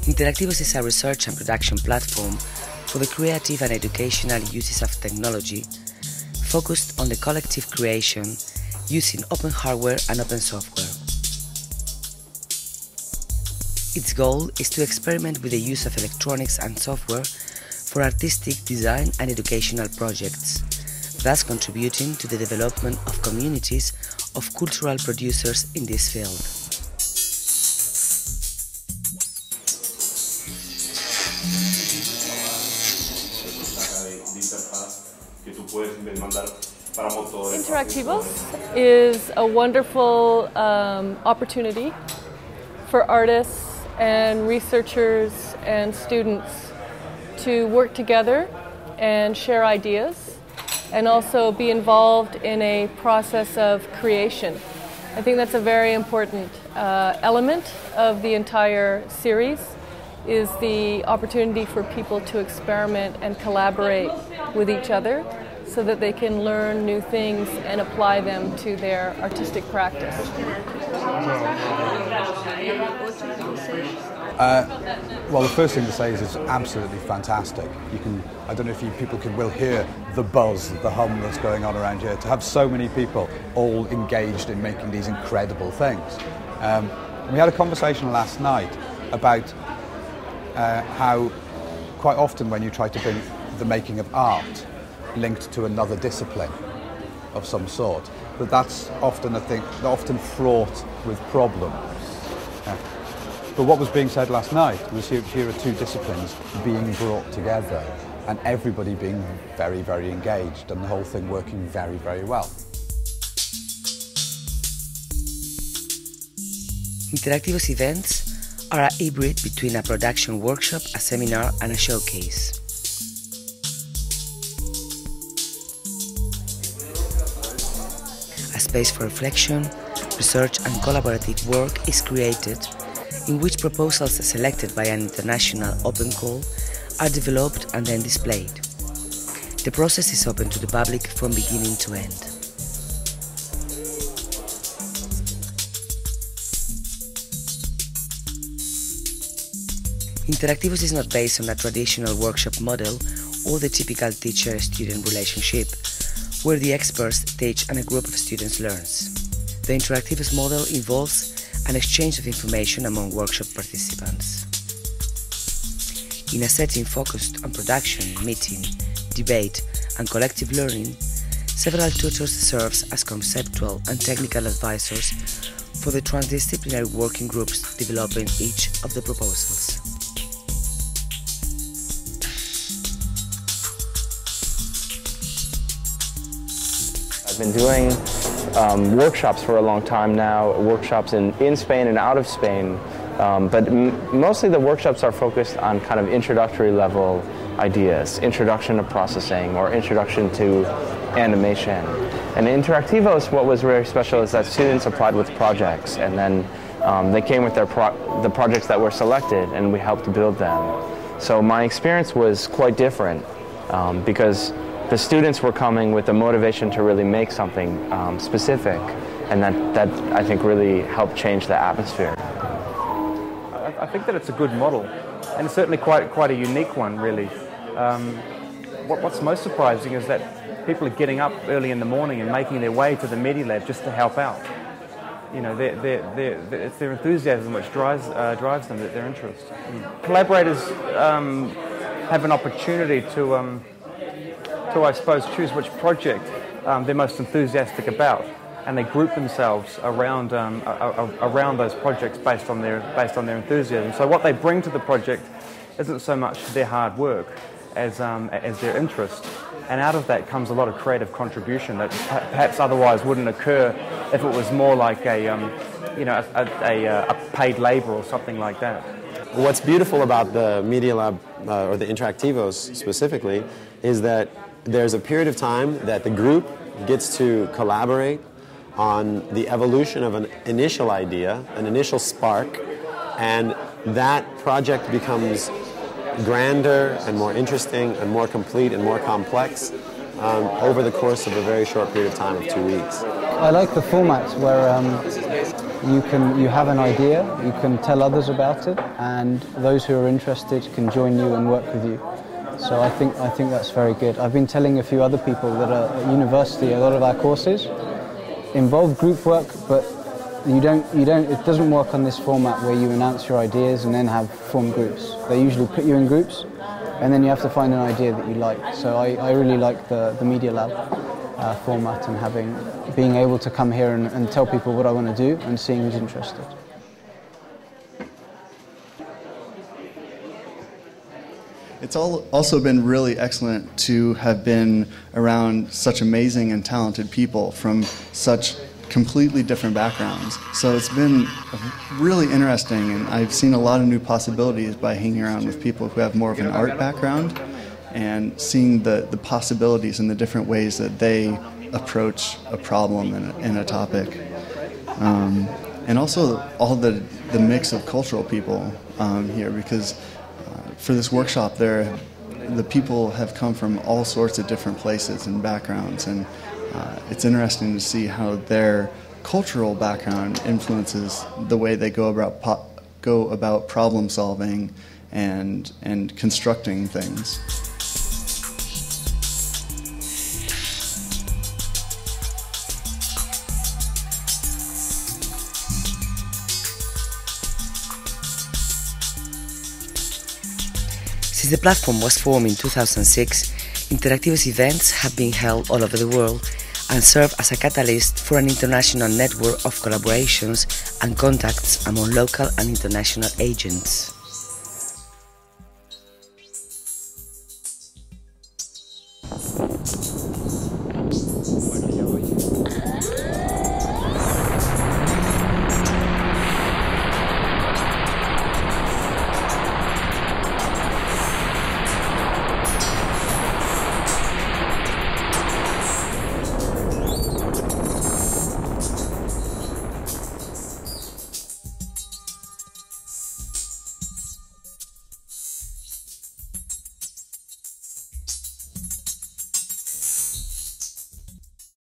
Interactivos is a research and production platform for the creative and educational uses of technology, focused on the collective creation using open hardware and open software. Its goal is to experiment with the use of electronics and software for artistic design and educational projects, thus contributing to the development of communities of cultural producers in this field. Interactivos is a wonderful opportunity for artists and researchers and students to work together and share ideas and also be involved in a process of creation. I think that's a very important element of the entire series, is the opportunity for people to experiment and collaborate with each other so that they can learn new things and apply them to their artistic practice. Well, the first thing to say is it's absolutely fantastic. I don't know if people will hear the buzz, the hum that's going on around here. To have so many people all engaged in making these incredible things. We had a conversation last night about how quite often when you try to bring the making of art linked to another discipline of some sort, that's often a thing, often fraught with problems. But what was being said last night was here are two disciplines being brought together and everybody being very, very engaged and the whole thing working very, very well. Interactivos events are a hybrid between a production workshop, a seminar and a showcase. A space for reflection, research and collaborative work is created, in which proposals selected by an international open call are developed and then displayed. The process is open to the public from beginning to end. Interactivos is not based on a traditional workshop model or the typical teacher-student relationship, where the experts teach and a group of students learns. The Interactivos model involves an exchange of information among workshop participants. In a setting focused on production, meeting, debate and collective learning, several tutors serve as conceptual and technical advisors for the transdisciplinary working groups developing each of the proposals. I've been doing workshops for a long time now, workshops in Spain and out of Spain, but mostly the workshops are focused on kind of introductory level ideas, introduction to processing or introduction to animation. And in Interactivos, what was very special is that students applied with projects, and then they came with the projects that were selected and we helped build them. So my experience was quite different because the students were coming with the motivation to really make something specific, and that I think really helped change the atmosphere. I think that it's a good model, and it's certainly quite a unique one, really. What's most surprising is that people are getting up early in the morning and making their way to the Medialab just to help out. You know, it's their enthusiasm which drives them, their interest. Collaborators have an opportunity to I suppose, choose which project they're most enthusiastic about, and they group themselves around those projects based on their enthusiasm. So what they bring to the project isn't so much their hard work as their interest, and out of that comes a lot of creative contribution that perhaps otherwise wouldn't occur if it was more like a paid labor or something like that. What's beautiful about the Medialab or the Interactivos specifically is that there's a period of time that the group gets to collaborate on the evolution of an initial idea, an initial spark, and that project becomes grander and more interesting and more complete and more complex over the course of a very short period of time of 2 weeks. I like the format where you have an idea, you can tell others about it, and those who are interested can join you and work with you. So I think that's very good. I've been telling a few other people that at university, a lot of our courses involve group work, but it doesn't work on this format where you announce your ideas and then form groups. They usually put you in groups, and then you have to find an idea that you like. So I really like the Media Lab format, and being able to come here and tell people what I want to do and seeing who's interested. It's also been really excellent to have been around such amazing and talented people from such completely different backgrounds. So it's been really interesting, and I've seen a lot of new possibilities by hanging around with people who have more of an art background and seeing the possibilities and the different ways that they approach a problem and a topic. And also all the mix of cultural people here, because for this workshop the people have come from all sorts of different places and backgrounds, and it's interesting to see how their cultural background influences the way they go about problem solving and constructing things. Since the platform was formed in 2006, Interactivos events have been held all over the world and serve as a catalyst for an international network of collaborations and contacts among local and international agents.